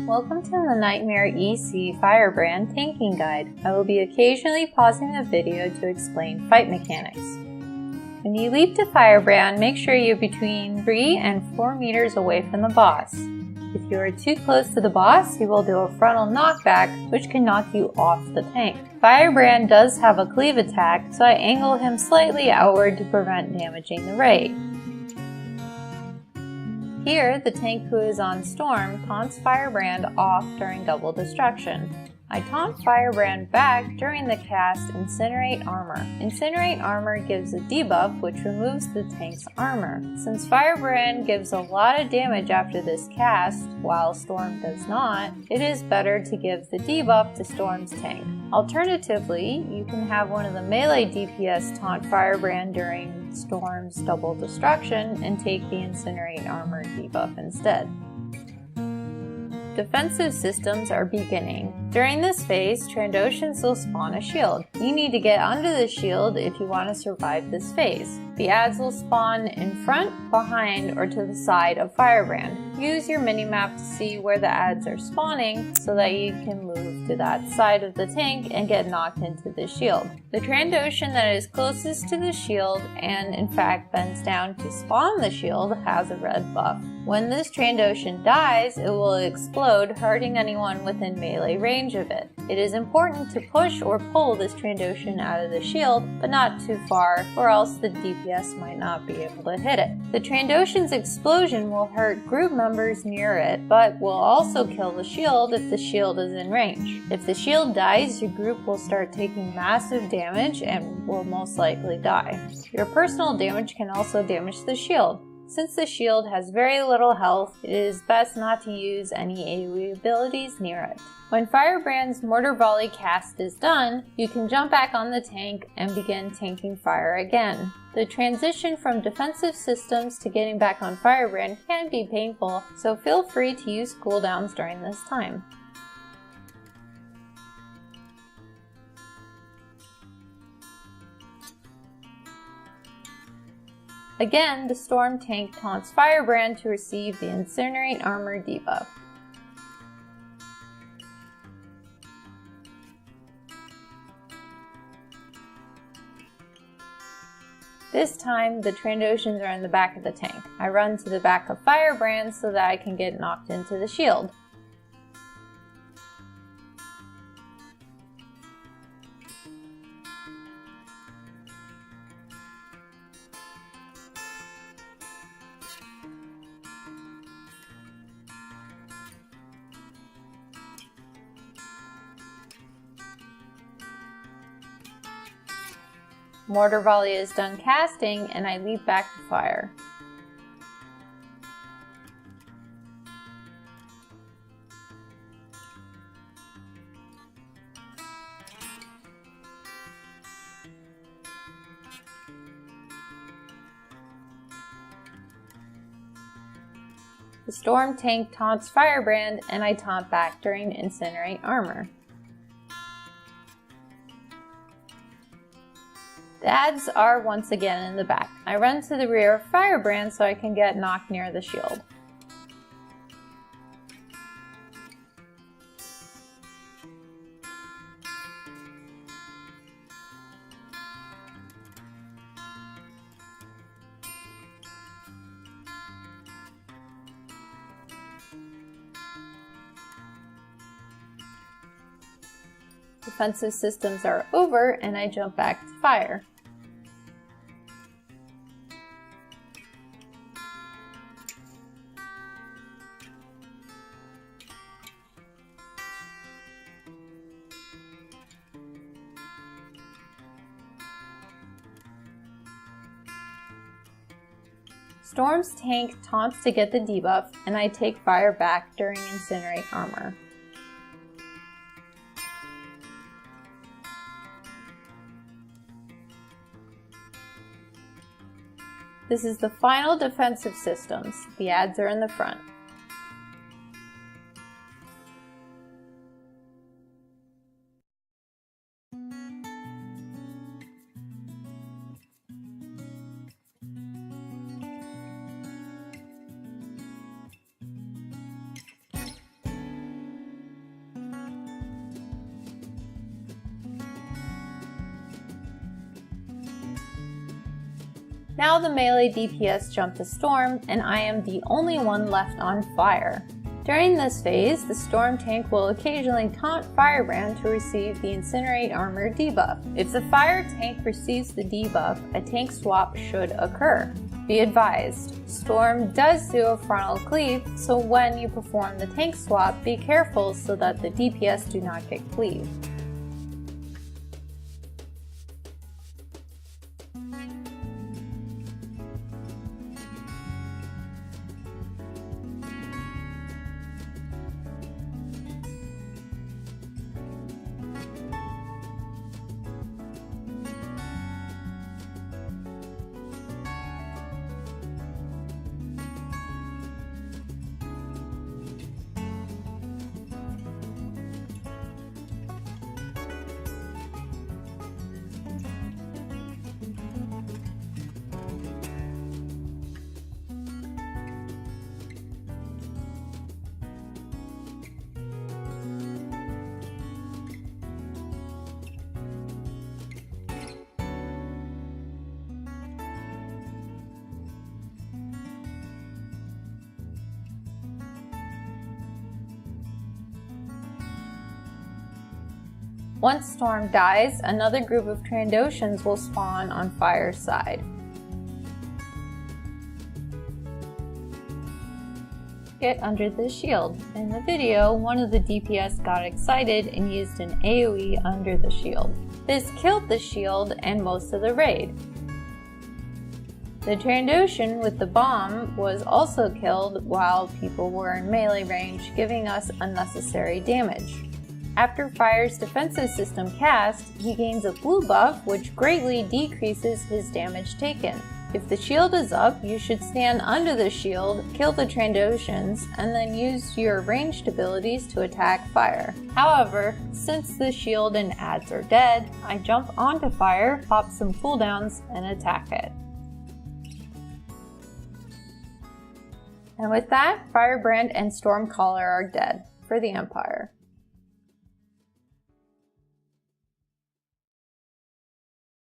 Welcome to the Nightmare EC Firebrand tanking guide. I will be occasionally pausing the video to explain fight mechanics. When you leap to Firebrand, make sure you're between 3 and 4 meters away from the boss. If you are too close to the boss, he will do a frontal knockback, which can knock you off the tank. Firebrand does have a cleave attack, so I angle him slightly outward to prevent damaging the raid. Here, the tank who is on Storm taunts Firebrand off during double destruction. I taunt Firebrand back during the cast Incinerate Armor. Incinerate Armor gives a debuff which removes the tank's armor. Since Firebrand gives a lot of damage after this cast, while Storm does not, it is better to give the debuff to Storm's tank. Alternatively, you can have one of the melee DPS taunt Firebrand during Storm's double destruction and take the Incinerate Armor debuff instead. Defensive systems are beginning. During this phase, Trandoshans will spawn a shield. You need to get under the shield if you want to survive this phase. The adds will spawn in front, behind, or to the side of Firebrand. Use your minimap to see where the adds are spawning so that you can move to that side of the tank and get knocked into the shield. The Trandoshan that is closest to the shield and in fact bends down to spawn the shield has a red buff. When this Trandoshan dies, it will explode, hurting anyone within melee range of it. It is important to push or pull this Trandoshan out of the shield, but not too far, or else the DPS might not be able to hit it. The Trandoshan's explosion will hurt group members near it, but will also kill the shield if the shield is in range. If the shield dies, your group will start taking massive damage and will most likely die. Your personal damage can also damage the shield. Since the shield has very little health, it is best not to use any AoE abilities near it. When Firebrand's Mortar Volley cast is done, you can jump back on the tank and begin tanking fire again. The transition from defensive systems to getting back on Firebrand can be painful, so feel free to use cooldowns during this time. Again, the Storm tank taunts Firebrand to receive the Incinerate Armor debuff. This time, the Trandoshans are in the back of the tank. I run to the back of Firebrand so that I can get knocked into the shield. Mortar Volley is done casting, and I leap back to fire. The Storm tank taunts Firebrand, and I taunt back during Incinerate Armor. The adds are once again in the back. I run to the rear of Firebrand so I can get knocked near the shield. Defensive systems are over and I jump back to fire. Storm's tank taunts to get the debuff, and I take fire back during Incinerate Armor. This is the final defensive systems. The adds are in the front. Now the melee DPS jump to Storm, and I am the only one left on fire. During this phase, the Storm tank will occasionally taunt Firebrand to receive the Incinerate Armor debuff. If the fire tank receives the debuff, a tank swap should occur. Be advised, Storm does do a frontal cleave, so when you perform the tank swap, be careful so that the DPS do not get cleaved. Once Storm dies, another group of Trandoshans will spawn on Fire's side. Get under the shield. In the video, one of the DPS got excited and used an AoE under the shield. This killed the shield and most of the raid. The Trandoshan with the bomb was also killed while people were in melee range, giving us unnecessary damage. After Fire's defensive system cast, he gains a blue buff which greatly decreases his damage taken. If the shield is up, you should stand under the shield, kill the Trandoshans, and then use your ranged abilities to attack Fire. However, since the shield and adds are dead, I jump onto Fire, pop some cooldowns, and attack it. And with that, Firebrand and Stormcaller are dead for the Empire.